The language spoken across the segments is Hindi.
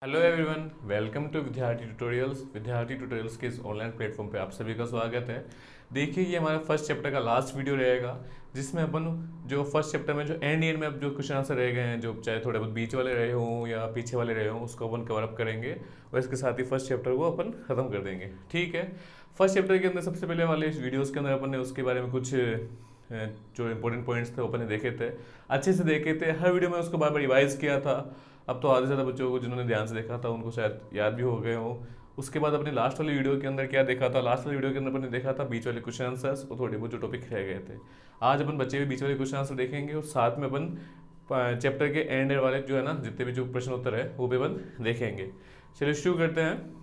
हेलो एवरीवन, वेलकम टू विद्यार्थी ट्यूटोरियल्स के इस ऑनलाइन प्लेटफॉर्म पे आप सभी का स्वागत है। देखिए, ये हमारा फर्स्ट चैप्टर का लास्ट वीडियो रहेगा, जिसमें अपन जो फर्स्ट चैप्टर में जो एंड में अब जो क्वेश्चन आंसर रह गए हैं, जो चाहे थोड़े बहुत बीच वाले रहे हों या पीछे वाले रहे हों, उसको अपन कवर अप करेंगे और इसके साथ ही फर्स्ट चैप्टर को अपन खत्म कर देंगे। ठीक है। फर्स्ट चैप्टर के अंदर सबसे पहले वाले इस वीडियोज़ के अंदर अपन ने उसके बारे में कुछ जो इंपॉर्टेंट पॉइंट्स थे अपन ने देखे थे, अच्छे से देखे थे। हर वीडियो में उसको बार बार रिवाइज किया था। अब तो आधे से ज़्यादा बच्चों को जिन्होंने ध्यान से देखा था उनको शायद याद भी हो गए हो। उसके बाद अपने लास्ट वाली वीडियो के अंदर क्या देखा था, लास्ट वाली वीडियो के अंदर अपने देखा था बीच वाले क्वेश्चन आंसर्स और थोड़े बहुत जो टॉपिक रह गए थे। आज अपन बच्चे भी बीच वाले क्वेश्चन आंसर देखेंगे और साथ में अपन चैप्टर के एंड वाले जो है ना, जितने भी जो प्रश्न उत्तर है वो भी अपन देखेंगे। चलिए शुरू करते हैं।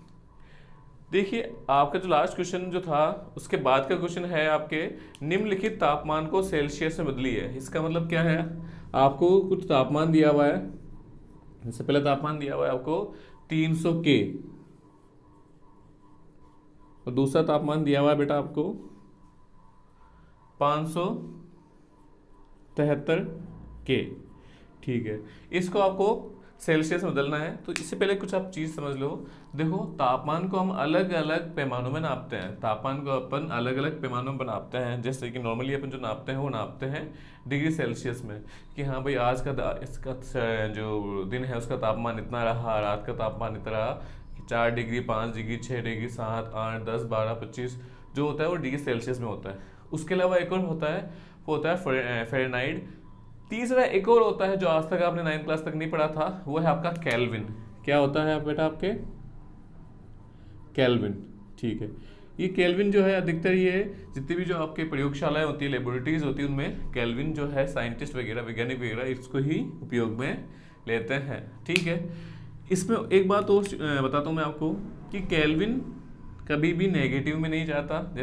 देखिए, आपका जो लास्ट क्वेश्चन जो था उसके बाद का क्वेश्चन है आपके निम्नलिखित तापमान को सेल्सियस में बदलिए। इसका मतलब क्या है, आपको कुछ तापमान दिया हुआ है। इससे पहले तापमान दिया हुआ है आपको 300 के, और दूसरा तापमान दिया हुआ है बेटा आपको 573 के। ठीक है, इसको आपको सेल्सियस में बदलना है। तो इससे पहले कुछ आप चीज़ समझ लो। देखो, तापमान को हम अलग अलग पैमानों में नापते हैं। तापमान को अपन अलग अलग पैमानों में नापते हैं। जैसे कि नॉर्मली अपन जो नापते हैं वो नापते हैं डिग्री सेल्सियस में, कि हाँ भाई आज का इसका जो दिन है उसका तापमान इतना रहा, रात का तापमान इतना रहा, 4 डिग्री, 5 डिग्री, 6 डिग्री, 7, 8, 10, 12, 25 जो होता है वो डिग्री सेल्सियस में होता है। उसके अलावा एक और होता है, वो होता है फ़ारेनहाइट। तीसरा एक और होता है जो आज तक आपने 9th क्लास तक नहीं पढ़ा था, वो है आपका केल्विन। क्या होता है बेटा आपके? केल्विन। ठीक है, ये केल्विन जो है अधिकतर ये जितनी भी जो आपके प्रयोगशालाएं होती है, लेबोरेटरीज होती है, उनमें केल्विन जो है साइंटिस्ट वगैरह, वैज्ञानिक वगैरह इसको ही उपयोग में लेते हैं। ठीक है। इसमें एक बात और बताता हूँ मैं आपको कि केल्विन कभी भी नेगेटिव में नहीं जाता।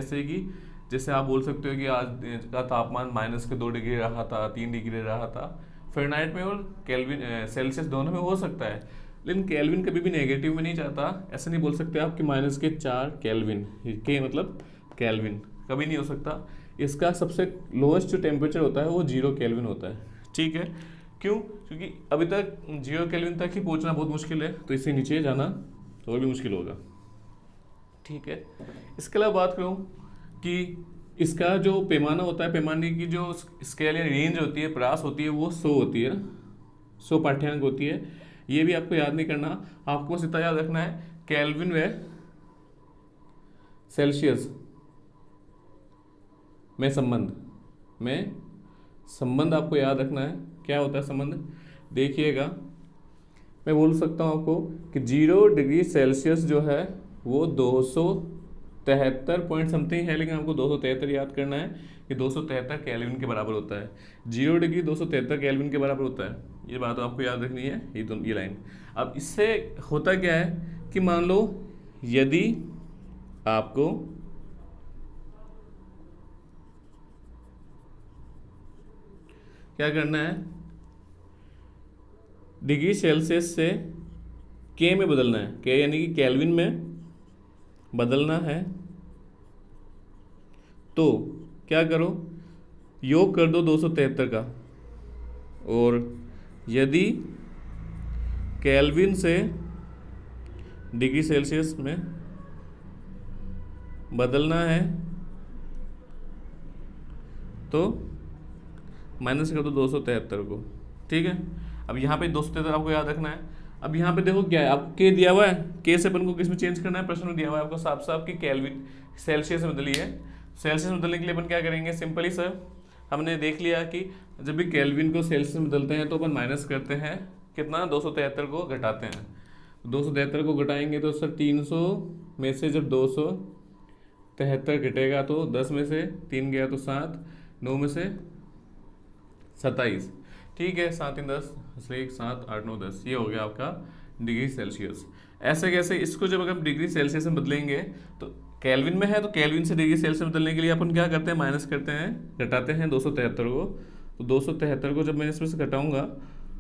जैसे आप बोल सकते हो कि आज का तापमान -2 डिग्री रहा था, 3 डिग्री रहा था। फ़ारेनहाइट में और केल्विन सेल्सियस दोनों में हो सकता है, लेकिन केल्विन कभी भी नेगेटिव में नहीं जाता। ऐसा नहीं बोल सकते आप कि -4 केल्विन, के मतलब केल्विन कभी नहीं हो सकता। इसका सबसे लोएस्ट जो टेम्परेचर होता है वो 0 केल्विन होता है। ठीक है। क्यों? क्योंकि अभी तक 0 केल्विन तक ही पहुंचना बहुत मुश्किल है, तो इससे नीचे जाना तो और भी मुश्किल होगा। ठीक है। इसके अलावा बात करूं कि इसका जो पैमाना होता है, पैमाने की जो स्केल या रेंज होती है, परास होती है, वो 100 होती है, 100 पाठ्यांक होती है। ये भी आपको याद नहीं करना, आपको बस इतना याद रखना है केल्विन व सेल्सियस में संबंध आपको याद रखना है। क्या होता है संबंध? देखिएगा, मैं बोल सकता हूँ आपको कि 0 डिग्री सेल्सियस जो है वो 273 पॉइंट समथिंग है, लेकिन आपको 273 याद करना है कि 273 केल्विन के बराबर होता है। 0 डिग्री 273 केल्विन के बराबर होता है, ये बात आपको याद रखनी है। ये लाइन। अब इससे होता क्या है कि मान लो यदि आपको क्या करना है, डिग्री सेल्सियस से के में बदलना है, के यानी कि केल्विन में बदलना है, तो क्या करो, योग कर दो 273 का, और यदि केल्विन से डिग्री सेल्सियस में बदलना है तो माइनस कर दो 273 को। ठीक है। अब यहाँ पे 273 आपको याद रखना है। अब यहाँ पे देखो क्या है, आपको के दिया हुआ है, के से अपन को किस में चेंज करना है, प्रश्न में दिया हुआ है आपको साफ साफ कि केल्विन सेल्सियस में बदलिए। सेल्सियस में बदलने के लिए अपन क्या करेंगे, सिंपली सर हमने देख लिया कि जब भी केल्विन को सेल्सियस में बदलते हैं तो अपन माइनस करते हैं कितना, 273 को घटाते हैं। 273 को घटाएंगे तो सर 300 में से जब 273 घटेगा तो 10 में से 3 गया तो 7, 9 में से 27। ठीक है, 7 3 10, 1 7 8 9 10, ये हो गया आपका डिग्री सेल्सियस। ऐसे कैसे, इसको जब अगर डिग्री सेल्सियस में बदलेंगे तो केल्विन में है, तो केल्विन से डिग्री सेल्सियस में बदलने के लिए अपन क्या करते हैं, माइनस करते हैं, घटाते हैं 273 को। तो 273 को जब मैं इसमें से घटाऊंगा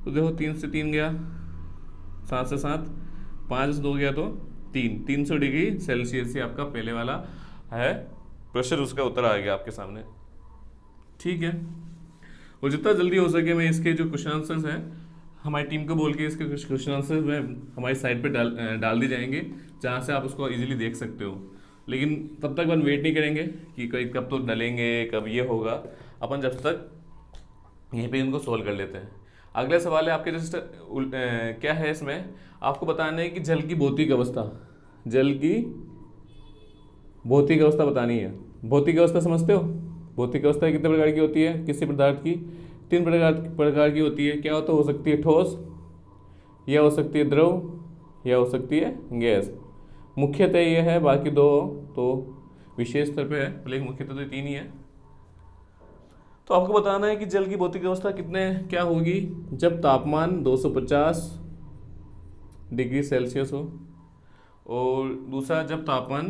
तो देखो 3 से 3 गया, 7 से 7, 5 से 2 गया तो 300 डिग्री सेल्सियस ही आपका पहले वाला है प्रेशर, उसका उत्तर आ गया आपके सामने। ठीक है। और जितना जल्दी हो सके मैं इसके जो क्वेश्चन आंसर्स हैं हमारी टीम को बोल के इसके कुछ क्वेश्चन आंसर हमारी साइट पे डाल दिए जाएंगे, जहाँ से आप उसको इजीली देख सकते हो। लेकिन तब तक अपन वेट नहीं करेंगे कि कब तो डलेंगे, कब ये होगा। अपन जब तक यहीं पे इनको सोल्व कर लेते हैं। अगला सवाल है आपके जस्ट क्या है इसमें, आपको बताना है कि जल की भौतिक अवस्था, जल की भौतिक अवस्था बतानी है। भौतिक अवस्था समझते हो? भौतिक अवस्था कितने प्रकार की होती है किसी पदार्थ की? 3 प्रकार की होती है। क्या हो सकती है? ठोस, या हो सकती है द्रव, या हो सकती है गैस। मुख्यतः ये है, बाकी 2 तो विशेष स्तर पे है, लेकिन मुख्यतः तो 3 ही है। तो आपको बताना है कि जल की भौतिक अवस्था क्या होगी जब तापमान 250 डिग्री सेल्सियस हो, और दूसरा जब तापमान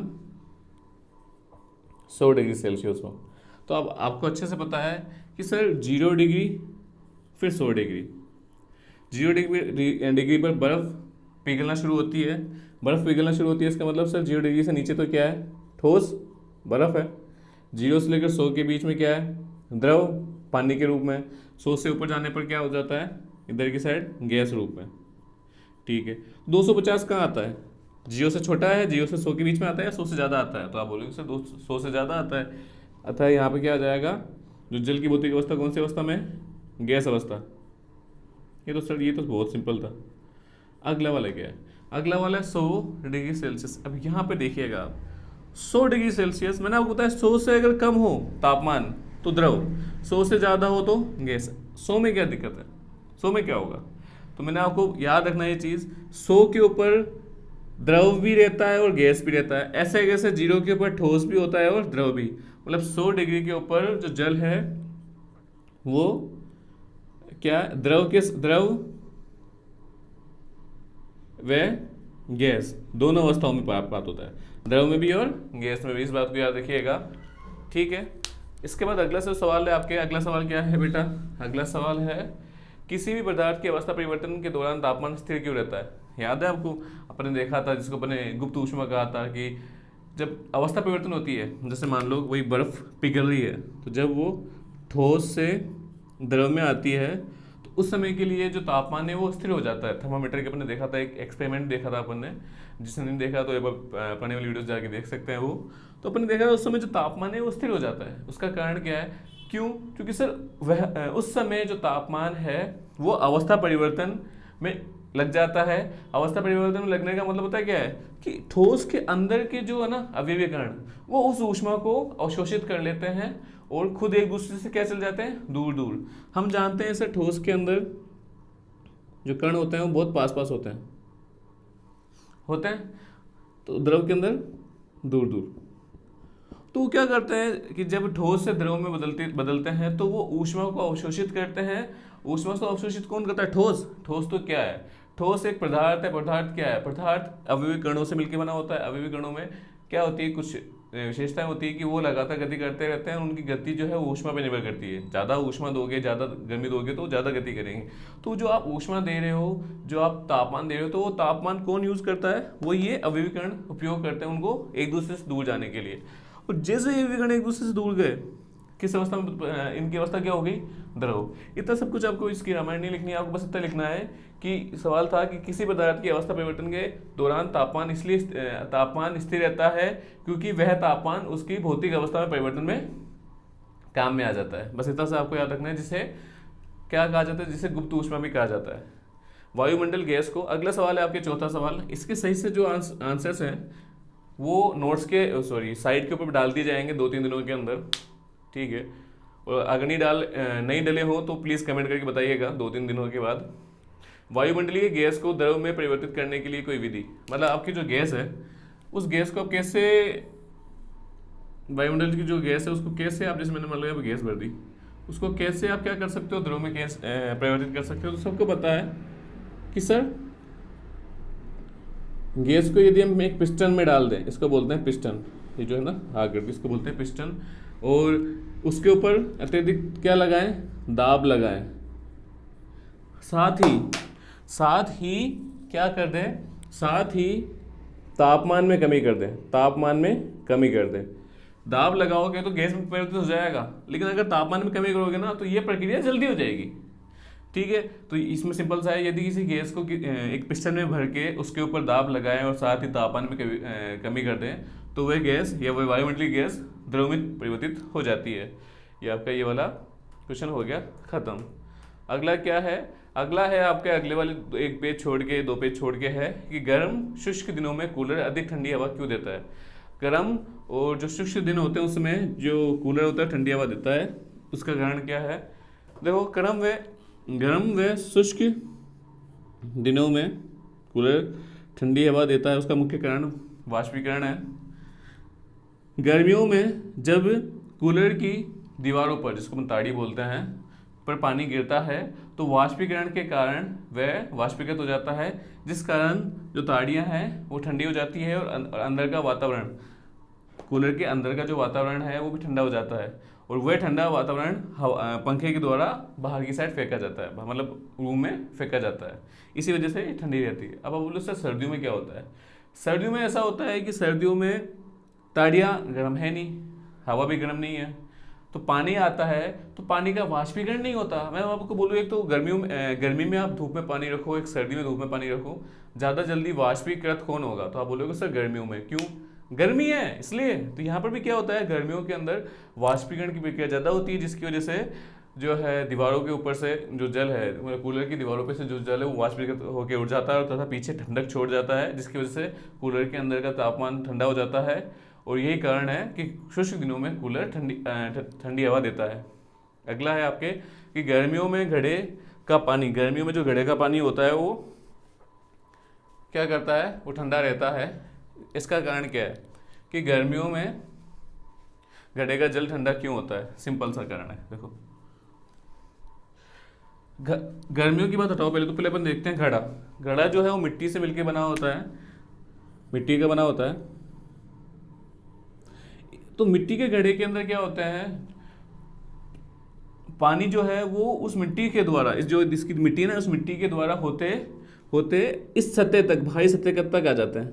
100 डिग्री सेल्सियस हो। तो अब आपको अच्छे से पता है कि सर 0 डिग्री फिर 100 डिग्री। 0 डिग्री पर बर्फ़ पिघलना शुरू होती है। बर्फ़ पिघलना शुरू होती है, इसका मतलब सर 0 डिग्री से नीचे तो क्या है? ठोस बर्फ़ है। 0 से लेकर 100 के बीच में क्या है? द्रव, पानी के रूप में। 100 से ऊपर जाने पर क्या हो जाता है? इधर की साइड गैस रूप में। ठीक है, 250 कहाँ आता है? 0 से छोटा है, 0 से 100 के बीच में आता है, या 100 से ज़्यादा आता है? तो आप बोलोगे सर 100 से ज़्यादा आता है। अतः यहाँ पे क्या आ जाएगा? जो जल की भौतिक अवस्था कौन सी अवस्था में? गैस अवस्था। ये तो सर ये तो बहुत सिंपल था। अगला वाला क्या है? अगला वाला है 100 डिग्री सेल्सियस। अब यहाँ पे देखिएगा आप, 100 डिग्री सेल्सियस, मैंने आपको बताया 100 से अगर कम हो तापमान तो द्रव, 100 से ज़्यादा हो तो गैस। 100 में क्या दिक्कत है? 100 में क्या होगा? तो मैंने आपको याद रखना ये चीज़, 100 के ऊपर द्रव भी रहता है और गैस भी रहता है। ऐसे कैसे 0 के ऊपर ठोस भी होता है और द्रव भी। मतलब 100 डिग्री के ऊपर जो जल है वो क्या? द्रव व गैस दोनों अवस्थाओं में प्राप्त होता है, द्रव में भी और गैस में भी। इस बात को याद रखिएगा, ठीक है। इसके बाद अगला सवाल है आपके। अगला सवाल क्या है बेटा? अगला सवाल है, किसी भी पदार्थ की अवस्था परिवर्तन के दौरान तापमान स्थिर क्यों रहता है? याद है आपको? अपने देखा था, जिसको अपने गुप्त ऊष्मा कहा था, कि जब अवस्था परिवर्तन होती है, जैसे मान लो वही बर्फ पिघल रही है, तो जब वो ठोस से द्रव में आती है तो उस समय के लिए जो तापमान है वो स्थिर हो जाता है। थर्मामीटर के अपने देखा था, एक एक्सपेरिमेंट देखा था अपन ने। जिसने नहीं देखा तो एक बार पुराने वाली वीडियोस जाके देख सकते हैं वो। तो अपन ने देखा उस समय जो तापमान है वो स्थिर हो जाता है। उसका कारण क्या है? क्यों? क्योंकि सर वह उस समय जो तापमान है वो अवस्था परिवर्तन में लग जाता है। अवस्था परिवर्तन में लगने का मतलब होता है क्या है? कि ठोस के अंदर के जो है ना अवयवीय कण, वो उस ऊष्मा को अवशोषित कर लेते हैं और खुद एक दूसरे से क्या चल जाते हैं? दूर दूर। हम जानते हैं सर ठोस के अंदर जो कण होते हैं वो बहुत पास पास होते हैं, तो द्रव के अंदर दूर दूर। तो क्या करते हैं कि जब ठोस से द्रव में बदलते हैं तो वो ऊष्मा को अवशोषित करते हैं। ऊष्मा को अवशोषित कौन करता है? ठोस तो क्या है? ठोस एक पदार्थ है। पदार्थ क्या है? पदार्थ अवयवी कणों से मिलकर बना होता है। अवयवी कणों में क्या होती है? कुछ विशेषताएं होती है कि वो लगातार गति करते रहते हैं। उनकी गति जो है वो ऊष्मा पर निर्भर करती है। ज़्यादा ऊष्मा दोगे, ज़्यादा गर्मी दोगे तो ज़्यादा गति करेंगे। तो जो आप ऊष्मा दे रहे हो, जो आप तापमान दे रहे हो, तो वो तापमान कौन यूज़ करता है? वो ये अवयवी कण उपयोग करते हैं उनको एक दूसरे से दूर जाने के लिए। और जैसे ये विकर्ण एक दूसरे से दूर गए, किस अवस्था में? इनकी अवस्था क्या हो गई? द्रव। इतना सब कुछ आपको इसकी रामायण नहीं लिखनी है, आपको बस इतना लिखना है कि सवाल था कि किसी पदार्थ की अवस्था परिवर्तन के दौरान तापमान स्थिर रहता है क्योंकि वह तापमान उसकी भौतिक अवस्था में परिवर्तन में काम में आ जाता है। बस इतना सा आपको याद रखना है, जिसे क्या कहा जाता है? जिसे गुप्त ऊष्मा भी कहा जाता है, वायुमंडल गैस को। अगला सवाल है आपके चौथा सवाल। इसके सही से जो आंसर्स हैं वो नोट्स के साइट के ऊपर डाल दिए जाएंगे 2-3 दिनों के अंदर, ठीक है। और अगर नहीं डले हो तो प्लीज़ कमेंट करके बताइएगा 2-3 दिनों के बाद। वायुमंडलीय गैस को द्रव में परिवर्तित करने के लिए कोई विधि, मतलब आपकी जो गैस है उस गैस को आप कैसे, वायुमंडल की जो गैस है उसको कैसे आप, जैसे मैंने मान लिया गैस भर दी, उसको कैसे आप क्या कर सकते हो? द्रव में गैस परिवर्तित कर सकते हो। तो सबको पता है कि सर गैस को यदि हम एक पिस्टन में डाल दें, इसको बोलते हैं पिस्टन, ये जो है ना आगे इसको बोलते हैं पिस्टन, और उसके ऊपर अत्यधिक क्या लगाएं? दाब लगाएं। साथ ही क्या कर दें? साथ ही तापमान में कमी कर दें। दाब लगाओगे तो गैस में परिवर्तित हो जाएगा, लेकिन अगर तापमान में कमी करोगे ना तो ये प्रक्रिया जल्दी हो जाएगी। ठीक है। तो इसमें सिंपल सा है, यदि किसी गैस को एक पिस्टन में भर के उसके ऊपर दाब लगाएं और साथ ही तापमान में कमी कर दें तो वह गैस या वह वायुमंडलीय गैस द्रव में परिवर्तित हो जाती है। ये आपका ये वाला क्वेश्चन हो गया खत्म। अगला क्या है, अगला है आपके अगले वाले एक पेज छोड़ के, 2 पेज छोड़ के है कि गर्म शुष्क दिनों में कूलर अधिक ठंडी हवा क्यों देता है। गर्म और जो शुष्क दिन होते हैं उसमें जो कूलर होता है ठंडी हवा देता है, उसका कारण क्या है। देखो गर्म व शुष्क दिनों में कूलर ठंडी हवा देता है, उसका मुख्य कारण वाष्पीकरण है। गर्मियों में जब कूलर की दीवारों पर, जिसको हम ताड़ी बोलते हैं, पर पानी गिरता है तो वाष्पीकरण के कारण वह वाष्पीकृत हो जाता है, जिस कारण जो ताड़ियाँ हैं वो ठंडी हो जाती है और अंदर का वातावरण, कूलर के अंदर का जो वातावरण है वो भी ठंडा हो जाता है और वह ठंडा वातावरण पंखे के द्वारा बाहर की साइड फेंका जाता है, मतलब रूम में फेंका जाता है, इसी वजह से ठंडी रहती है। अब आप बोलो सर सर्दियों में क्या होता है। सर्दियों में ऐसा होता है कि सर्दियों में ताड़ियाँ गर्म है नहीं, हवा भी गर्म नहीं है, तो पानी आता है तो पानी का वाष्पीकरण नहीं होता। मैं आपको बोलूँ, एक तो गर्मी में आप धूप में पानी रखो, एक सर्दी में धूप में पानी रखो, ज़्यादा जल्दी वाष्पीकृत कौन होगा, तो आप बोलोगे सर गर्मियों में। क्यों, गर्मी है इसलिए। तो यहाँ पर भी क्या होता है, गर्मियों के अंदर वाष्पीकरण की प्रक्रिया ज़्यादा होती है, जिसकी वजह से जो है दीवारों के ऊपर से जो जल है, मतलब कूलर की दीवारों पर से जो जल है वो वाष्पीकृत होकर उड़ जाता है और तथा पीछे ठंडक छोड़ जाता है, जिसकी वजह से कूलर के अंदर का तापमान ठंडा हो जाता है और यही कारण है कि शुष्क दिनों में कूलर ठंडी हवा देता है। अगला है आपके कि गर्मियों में घड़े का पानी, गर्मियों में जो घड़े का पानी होता है वो क्या करता है, वो ठंडा रहता है। इसका कारण क्या है कि गर्मियों में घड़े का जल ठंडा क्यों होता है, सिंपल सा कारण है। देखो गर्मियों की बात हटाओ, पहले अपन देखते हैं घड़ा। घड़ा जो है वो मिट्टी से मिलकर बना होता है, मिट्टी का बना होता है। तो मिट्टी के घड़े के अंदर क्या होता है, पानी जो है वो उस मिट्टी के द्वारा, इस जो इसकी मिट्टी है ना, उस मिट्टी के द्वारा होते होते इस सतह तक, भारी सतह तक आ जाते हैं,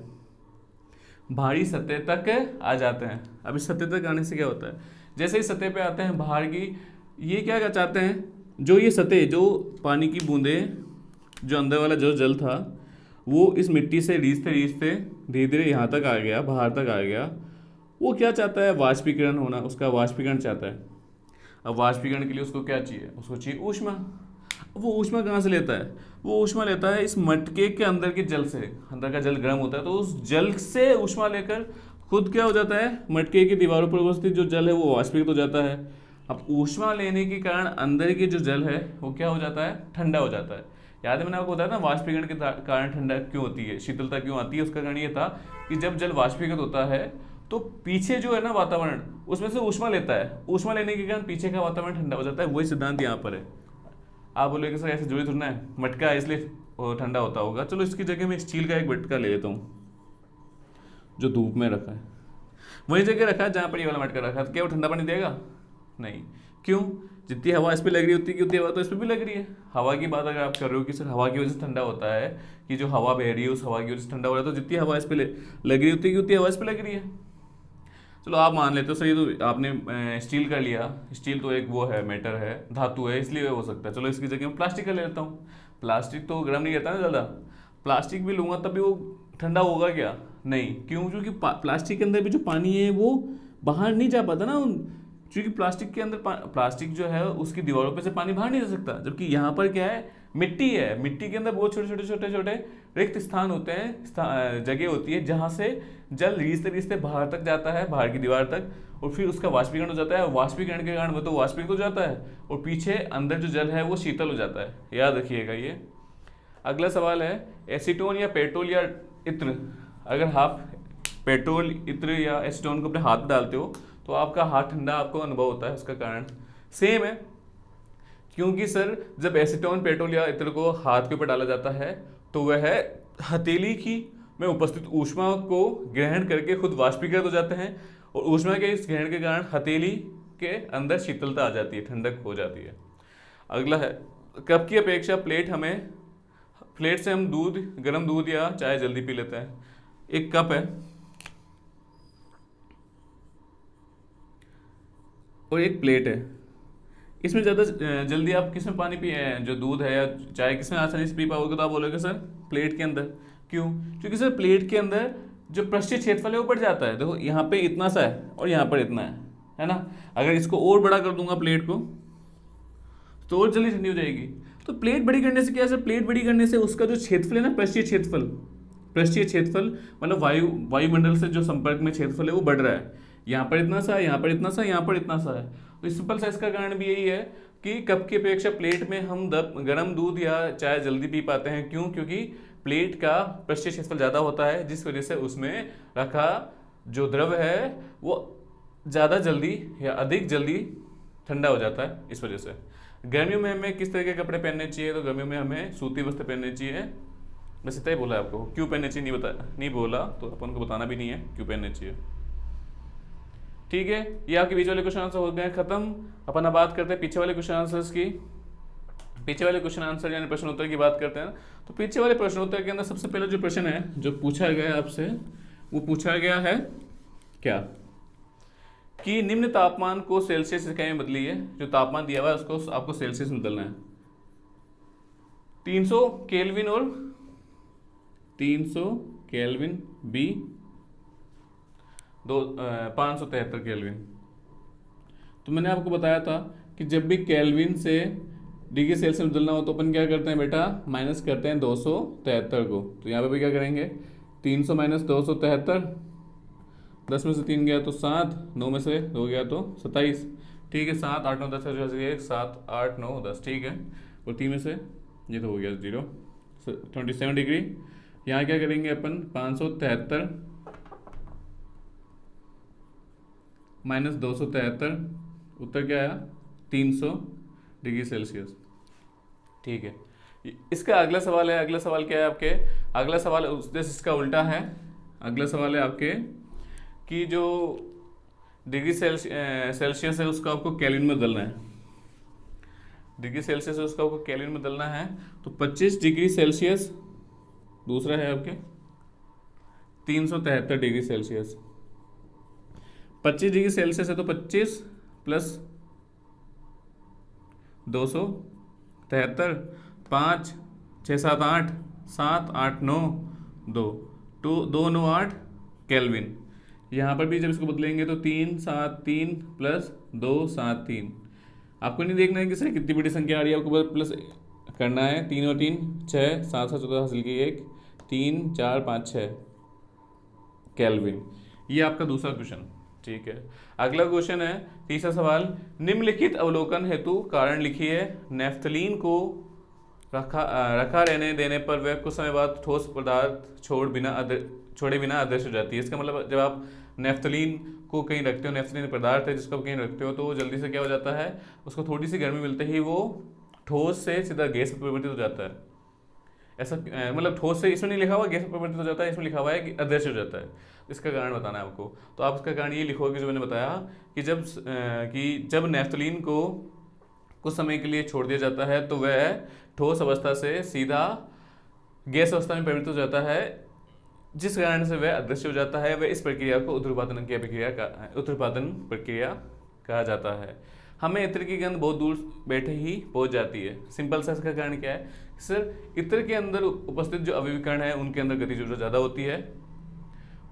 भारी सतह तक आ जाते हैं। अब इस सतह तक आने से क्या होता है, जैसे इस सतह पे आते हैं बाहर की, ये क्या चाहते हैं, जो ये सतह, जो पानी की बूंदें, जो अंदर वाला जो जल था वो इस मिट्टी से रीझते रीझते धीरे धीरे यहाँ तक आ गया, बाहर तक आ गया। वो क्या चाहता है, वाष्पीकरण होना, उसका वाष्पीकरण चाहता है। अब वाष्पीकरण के लिए उसको क्या चाहिए, उसको चाहिए ऊष्मा। वो ऊष्मा कहाँ से लेता है, वो ऊष्मा लेता है इस मटके के अंदर के जल से। अंदर का जल गर्म होता है तो उस जल से ऊष्मा लेकर खुद क्या हो जाता है, मटके की दीवारों पर उपस्थित जो जल है वो वाष्पीकृत हो जाता है। अब ऊष्मा लेने के कारण अंदर के जो जल है वो क्या हो जाता है, ठंडा हो जाता है। याद है मैंने आपको बताया ना, वाष्पीकरण के कारण ठंडा क्यों होती है, शीतलता क्यों आती है, उसका कारण ये था कि जब जल वाष्पीकृत होता है तो पीछे जो है ना वातावरण, उसमें से ऊष्मा लेता है, ऊष्मा लेने के कारण पीछे का वातावरण ठंडा हो जाता है। वही सिद्धांत यहाँ पर है। आप बोलोगे सर ऐसे जुड़ी थोड़ा है, मटका है इसलिए ठंडा होता होगा। चलो इसकी जगह मैं स्टील का एक मटका ले लेता हूँ जो धूप में रखा है, वही जगह रखा है जहाँ पर ये वाला मटका रखा है, तो क्या वो ठंडा पानी देगा, नहीं। क्यों, जितनी हवा इस पर लग रही होती है उतनी हवा तो इस पर भी लग रही है। हवा की बात अगर आप कर रहे हो कि सर हवा की वजह से ठंडा होता है, कि जो हवा बह रही है उस हवा की वजह से ठंडा हो रहा है, तो जितनी हवा इस पर लग रही होती है उतनी हवा इस पर लग रही है। चलो आप मान लेते हो सर, ये तो आपने स्टील का लिया, स्टील तो एक वो है, मेटर है, धातु है, इसलिए हो सकता है। चलो इसकी जगह मैं प्लास्टिक का ले लेता हूँ। प्लास्टिक तो गर्म नहीं रहता ना ज़्यादा, प्लास्टिक भी लूँगा तब भी वो ठंडा होगा क्या, नहीं। क्यों, क्योंकि प्लास्टिक के अंदर भी जो पानी है वो बाहर नहीं जा पाता ना, क्योंकि प्लास्टिक के अंदर प्लास्टिक जो है उसकी दीवारों पे से पानी बाहर नहीं जा सकता। जबकि यहाँ पर क्या है, मिट्टी है, मिट्टी के अंदर बहुत छोटे छोटे छोटे छोटे रिक्त स्थान होते हैं, जगह होती है जहाँ से जल रीझते रीझते बाहर तक जाता है, बाहर की दीवार तक, और फिर उसका वाष्पीकरण हो जाता है। वाष्पीकरण के कारण वो तो वाष्पीकृत हो जाता है और पीछे अंदर जो जल है वो शीतल हो जाता है। याद रखिएगा ये। अगला सवाल है, एसीटोन या पेट्रोल या इत्र, अगर आप पेट्रोल, इत्र या एसीटोन को अपने हाथ में डालते हो तो आपका हाथ ठंडा आपको अनुभव होता है। उसका कारण सेम है, क्योंकि सर जब एसीटोन, पेट्रोल या इत्र को हाथ के ऊपर डाला जाता है तो वह हथेली की में उपस्थित ऊष्मा को ग्रहण करके खुद वाष्पीकृत हो जाते हैं और ऊष्मा के इस ग्रहण के कारण हथेली के अंदर शीतलता आ जाती है, ठंडक हो जाती है। अगला है, कप की अपेक्षा प्लेट से हम गर्म दूध या चाय जल्दी पी लेते हैं। एक कप है और एक प्लेट है, इसमें ज़्यादा जल्दी आप किस में पानी पिए, जो दूध है या चाय, किस में आसानी से पी पाओगे, तो आप बोलोगे सर प्लेट के अंदर। क्यों? क्योंकि सर प्लेट के अंदर जो पृष्ठीय क्षेत्रफल है वो बढ़ जाता है। देखो यहाँ पे इतना सा है और यहाँ पर इतना है ना। अगर इसको और बड़ा कर दूंगा प्लेट को तो और जल्दी ठंडी हो जाएगी। तो प्लेट बड़ी करने से क्या है सर, प्लेट बड़ी करने से उसका जो क्षेत्रफल है ना, पृष्ठीय क्षेत्रफल मतलब वायुमंडल से जो संपर्क में क्षेत्रफल है वो बढ़ रहा है। यहाँ पर इतना सा है, यहाँ पर इतना सा, यहाँ पर इतना सा है। तो सिंपल सा इसका कारण भी यही है कि कप की अपेक्षा प्लेट में हम गर्म दूध या चाय जल्दी पी पाते हैं। क्यों? क्योंकि प्लेट का पृष्ठीय क्षेत्रफल ज़्यादा होता है, जिस वजह से उसमें रखा जो द्रव है वो ज़्यादा जल्दी या अधिक जल्दी ठंडा हो जाता है। इस वजह से गर्मियों में हमें किस तरह के कपड़े पहनने चाहिए, तो गर्मियों में हमें सूती वस्त्र पहनने चाहिए। बस इतना ही बोला है आपको। क्यों पहनने चाहिए नहीं बोला, तो अपन को बताना भी नहीं है क्यों पहनने चाहिए। ठीक है, ये आपके बीच वाले क्वेश्चन आंसर हो गए खत्म। अपन अब बात करते हैं पीछे वाले क्वेश्चन आंसर्स की। पीछे वाले क्वेश्चन आंसर यानी प्रश्न उत्तर की बात करते हैं। तो पीछे वाले प्रश्न उत्तर के अंदर सबसे पहला जो प्रश्न है जो पूछा गया है आपसे, वो पूछा गया है क्या कि निम्न तापमान को सेल्सियस इकाई में बदलिए। जो तापमान दिया हुआ है उसको आपको सेल्सियस में बदलना है। 300 केल्विन और 300 केल्विन बी 573 केल्विन। तो मैंने आपको बताया था कि जब भी केल्विन से डिग्री सेल्सियस में बदलना हो तो अपन क्या करते हैं बेटा, माइनस करते हैं 273 को। तो यहाँ पे भी क्या करेंगे, 300 माइनस 273, 10 में से 3 गया तो 7, 9 में से 2 गया तो 27। ठीक है, 7 8 9 10 7 8 9 10। ठीक है, और 3 में से ये तो हो गया 0, 27 डिग्री। यहाँ क्या करेंगे अपन, 573 माइनस 273, उत्तर क्या आया 300 डिग्री सेल्सियस। ठीक है, इसका अगला सवाल है। अगला सवाल क्या है आपके, अगला सवाल इसका उल्टा है। अगला सवाल है आपके कि जो डिग्री सेल्सियस है उसका आपको केल्विन में बदलना है। डिग्री सेल्सियस है उसका आपको केल्विन में बदलना है। तो 25 डिग्री सेल्सियस दूसरा है आपके 373 डिग्री सेल्सियस। 25 डिग्री सेल्सियस है तो 25 प्लस 273, 5 6 7 8, 7 8 9 2 2 9 8 केल्विन। यहाँ पर भी जब इसको बदलेंगे तो 3 7 3 प्लस 2 7 3। आपको नहीं देखना है कि सर कितनी बड़ी संख्या आ रही है, आपको बस प्लस करना है। 3 और 3 6, 7 7 14 हासिल की 1, 3 4 5 6 केल्विन। ये आपका दूसरा क्वेश्चन। ठीक है, अगला क्वेश्चन है तीसरा सवाल, निम्नलिखित अवलोकन हेतु कारण लिखिए। नेफ्थलीन को रखा रहने देने पर वह कुछ समय बाद ठोस पदार्थ छोड़े बिना अदृश्य हो जाती है। इसका मतलब जब आप नेफ्थलीन को कहीं रखते हो, नेफ्थलीन पदार्थ है जिसको आप कहीं रखते हो, तो वो जल्दी से क्या हो जाता है, उसको थोड़ी सी गर्मी मिलते ही वो ठोस से सीधा गैस में परिवर्तित हो जाता है। ऐसा मतलब ठोस से इसमें नहीं लिखा हुआ गैस में परिवर्तित हो जाता है, इसमें लिखा हुआ है कि अदृश्य हो जाता है। इसका कारण बताना है आपको। तो आप इसका कारण ये लिखोगे जो मैंने बताया कि जब नेफ्थलीन को कुछ समय के लिए छोड़ दिया जाता है तो वह ठोस अवस्था से सीधा गैस अवस्था में परिवर्तित हो जाता है, जिस कारण से वह अदृश्य हो जाता है। वह इस प्रक्रिया को उत्पादन प्रक्रिया कहा जाता है। हमें इत्र की गंध बहुत दूर बैठे ही पहुंच जाती है। सिंपल सा इसका कारण क्या है सर, इत्र के अंदर उपस्थित जो अभिविकर्ण है उनके अंदर गति जो ज़्यादा होती है,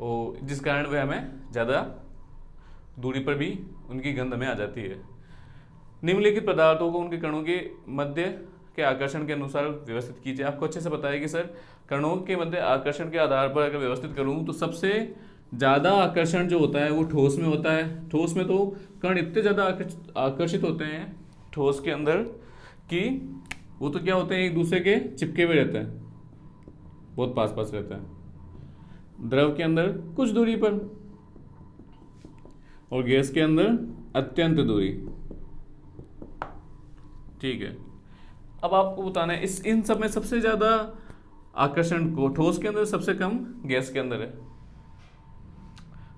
और जिस कारण वह हमें ज़्यादा दूरी पर भी उनकी गंध हमें आ जाती है। निम्नलिखित पदार्थों को उनके कणों के मध्य के आकर्षण के अनुसार व्यवस्थित कीजिए। आपको अच्छे से पता है कि सर कणों के मध्य आकर्षण के आधार पर अगर व्यवस्थित करूं तो सबसे ज़्यादा आकर्षण जो होता है वो ठोस में होता है। ठोस में तो कण इतने ज़्यादा आकर्षित होते हैं ठोस के अंदर कि वो तो क्या होते हैं, एक दूसरे के चिपके हुए रहते हैं, बहुत पास पास रहते हैं। द्रव के अंदर कुछ दूरी पर और गैस के अंदर अत्यंत दूरी। ठीक है, अब आपको बताना है इन सब में सबसे ज़्यादा आकर्षण को ठोस के अंदर, सबसे कम गैस के अंदर है।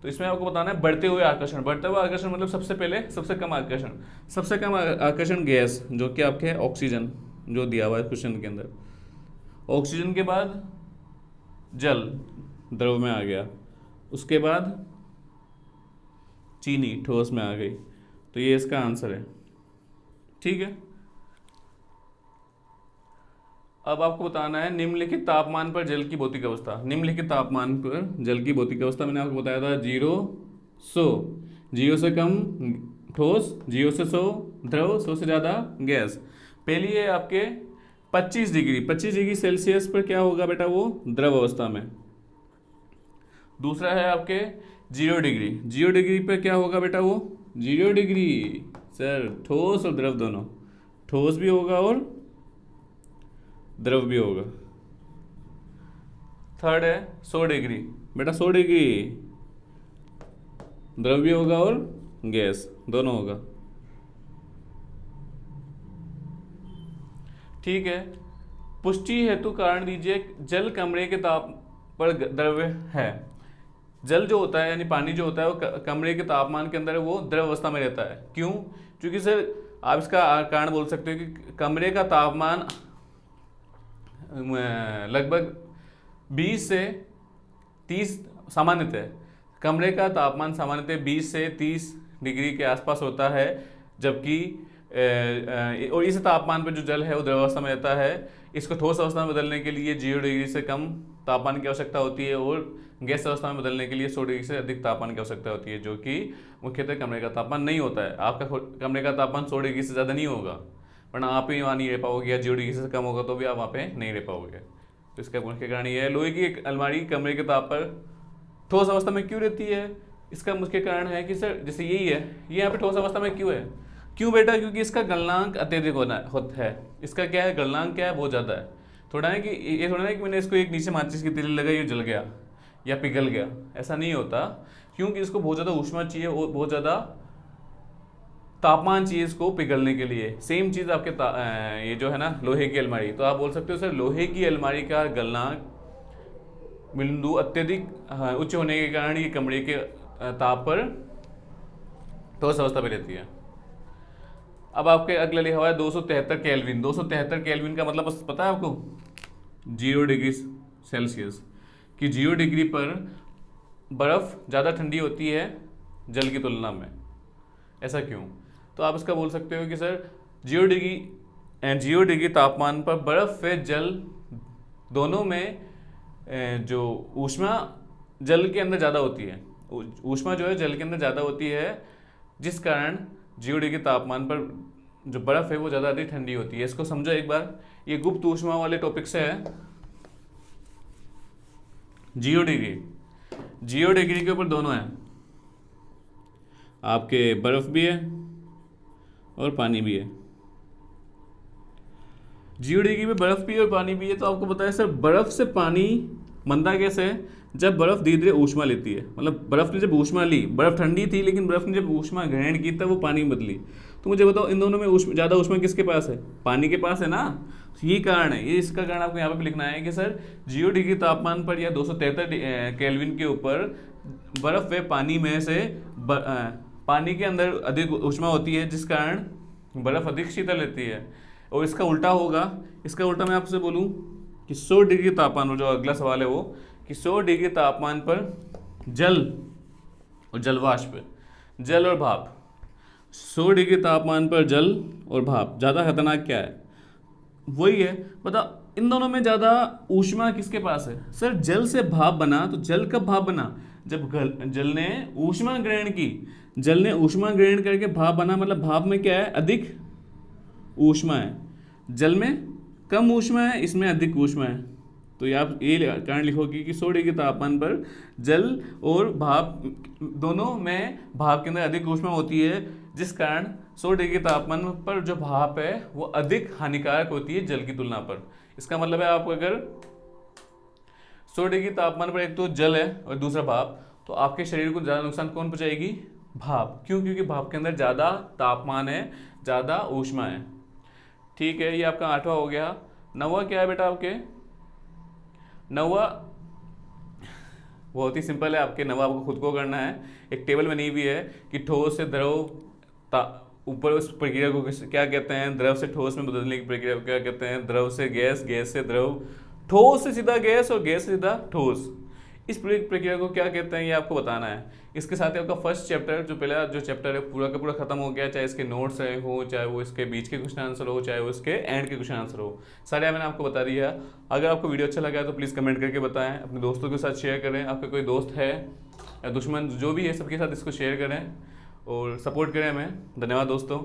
तो इसमें आपको बताना है बढ़ते हुए आकर्षण। बढ़ता हुआ आकर्षण मतलब सबसे पहले सबसे कम आकर्षण। सबसे कम आकर्षण गैस जो कि आपके है ऑक्सीजन, जो दिया हुआ है क्वेश्चन के अंदर। ऑक्सीजन के बाद जल द्रव में आ गया, उसके बाद चीनी ठोस में आ गई। तो ये इसका आंसर है। ठीक है। अब आपको बताना है निम्नलिखित तापमान पर जल की भौतिक अवस्था। निम्नलिखित तापमान पर जल की भौतिक अवस्था मैंने आपको बताया था 0 100, 0 से कम ठोस, 0 से 100 द्रव, 100 से ज़्यादा गैस। पहली है आपके 25 डिग्री, 25 डिग्री सेल्सियस पर क्या होगा बेटा, वो द्रव अवस्था में। दूसरा है आपके 0 डिग्री, 0 डिग्री पर क्या होगा बेटा, वो 0 डिग्री सर ठोस और द्रव दोनों, ठोस भी होगा और द्रव भी होगा। थर्ड है 100 डिग्री, बेटा 100 डिग्री द्रव भी होगा और गैस दोनों होगा। ठीक है। पुष्टि हेतु कारण दीजिए जल कमरे के ताप पर द्रव्य है। जल जो होता है यानी पानी जो होता है वो कमरे के तापमान के अंदर वो द्रव अवस्था में रहता है। क्यों? क्योंकि सर आप इसका कारण बोल सकते हो कि कमरे का तापमान लगभग 20 से 30 सामान्यतः कमरे का तापमान सामान्यतः 20 से 30 डिग्री के आसपास होता है, जबकि और इस तापमान पर जो जल है वो द्रव अवस्था में रहता है। इसको ठोस अवस्था में बदलने के लिए 0 डिग्री से कम तापमान की आवश्यकता होती है और गैस अवस्था में बदलने के लिए 100 डिग्री से अधिक तापमान की आवश्यकता होती है, जो कि मुख्यतः कमरे का तापमान नहीं होता है। आपका कमरे का तापमान 100 डिग्री से ज़्यादा नहीं होगा, वरना आप ही वहाँ नहीं रह पाओगे, या 0 डिग्री से कम होगा तो भी आप वहाँ पे नहीं रह पाओगे। तो इसका मुख्य कारण ये है। लोहे की एक अलमारी कमरे के ताप पर ठोस अवस्था में क्यों रहती है? इसका मुख्य कारण है कि सर जैसे यही है, ये यहाँ पे ठोस अवस्था में क्यों है? क्यों बेटा? क्योंकि इसका गलनांक अत्यधिक होता है। इसका क्या है, गलनांक क्या है, बहुत ज़्यादा है। थोड़ा है कि ये थोड़ा है कि मैंने इसको एक नीचे माचिस की तीली लगाई, ये जल गया या पिघल गया, ऐसा नहीं होता। क्योंकि इसको बहुत ज़्यादा ऊष्मा चाहिए और बहुत ज़्यादा तापमान चाहिए इसको पिघलने के लिए। सेम चीज़ आपके ये जो है ना लोहे की अलमारी, तो आप बोल सकते हो सर लोहे की अलमारी का गलनांक बिंदु अत्यधिक उच्च होने के कारण ये कमरे के ताप पर ठोस अवस्था में रहती है। अब आपके अगला लिखा हुआ है 273 केल्विन। 273 केल्विन का मतलब पता है आपको? 0 डिग्री सेल्सियस, कि 0 डिग्री पर बर्फ़ ज़्यादा ठंडी होती है जल की तुलना में। ऐसा क्यों? तो आप इसका बोल सकते हो कि सर 0 डिग्री तापमान पर बर्फ़ व जल दोनों में जो ऊष्मा जल के अंदर ज़्यादा होती है, ऊष्मा जो है जल के अंदर ज़्यादा होती है, जिस कारण 0 डिग्री तापमान पर जो बर्फ़ है वो ज़्यादा अधिक ठंडी होती है। इसको समझो एक बार, ये गुप्त ऊष्मा वाले टॉपिक से है। 0 डिग्री के ऊपर दोनों हैं, आपके बर्फ़ भी है और पानी भी है। 0 डिग्री में बर्फ़ भी है और पानी भी है। तो आपको पता है सर बर्फ़ से पानी बनता कैसे है? जब बर्फ़ धीरे धीरे ऊष्मा लेती है, मतलब बर्फ़ ने जब ऊष्मा ली, बर्फ़ ठंडी थी लेकिन बर्फ़ ने जब ऊष्मा ग्रहण की तब वो पानी में बदली। तो मुझे बताओ इन दोनों में ज़्यादा ऊष्मा किसके पास है? पानी के पास है ना। ये कारण है, ये इसका कारण आपको यहाँ पे भी लिखना है कि सर 0 डिग्री तापमान पर या 273 केल्विन के ऊपर बर्फ़ व पानी में से पानी के अंदर अधिक ऊष्मा होती है, जिस कारण बर्फ़ अधिक शीतल रहती है। और इसका उल्टा होगा, इसका उल्टा मैं आपसे बोलूँ कि 100 डिग्री तापमान, जो अगला सवाल है वो कि 100 डिग्री तापमान पर जल और जलवाष्प, जल और भाप, 100 डिग्री तापमान पर जल और भाप, ज़्यादा खतरनाक क्या है? वही है, पता इन दोनों में ज़्यादा ऊष्मा किसके पास है? सर जल से भाप बना, तो जल कब भाप बना? जब जल ने ऊष्मा ग्रहण की, जल ने ऊष्मा ग्रहण करके भाप बना, मतलब भाप में क्या है? अधिक ऊष्मा है। जल में कम ऊष्मा है, इसमें अधिक ऊष्मा है। तो ये आप ये कारण लिखोगे कि 100 डिग्री तापमान पर जल और भाप दोनों में भाप के अंदर अधिक ऊष्मा होती है, जिस कारण 100 डिग्री तापमान पर जो भाप है वो अधिक हानिकारक होती है जल की तुलना पर। इसका मतलब है आप अगर 100 डिग्री तापमान पर एक तो जल है और दूसरा भाप, तो आपके शरीर को ज़्यादा नुकसान कौन पहुँचाएगी? भाप। क्यों? क्योंकि भाप के अंदर ज़्यादा तापमान है, ज़्यादा ऊष्मा है। ठीक है, ये आपका 8वां हो गया। 9वां क्या है बेटा आपके? 9वां बहुत ही सिंपल है आपके। 9वां आपको खुद को करना है। एक टेबल बनी हुई है कि ठोस से द्रव ऊपर उस प्रक्रिया को क्या कहते हैं? द्रव से ठोस में बदलने की प्रक्रिया को क्या कहते हैं? द्रव से गैस, गैस से द्रव, ठोस से सीधा गैस और गैस से सीधा ठोस। इस पूरी प्रक्रिया को क्या कहते हैं ये आपको बताना है। इसके साथ ही आपका फर्स्ट चैप्टर जो पहला जो चैप्टर है पूरा का पूरा खत्म हो गया, चाहे इसके नोट्स है हो, चाहे वो इसके बीच के क्वेश्चन आंसर हो, चाहे वो इसके एंड के क्वेश्चन आंसर हो, सारे मैंने आपको बता दिया। अगर आपको वीडियो अच्छा लगा है तो प्लीज़ कमेंट करके बताएं, अपने दोस्तों के साथ शेयर करें, आपका कोई दोस्त है या दुश्मन जो भी है सबके साथ इसको शेयर करें और सपोर्ट करें हमें। धन्यवाद दोस्तों।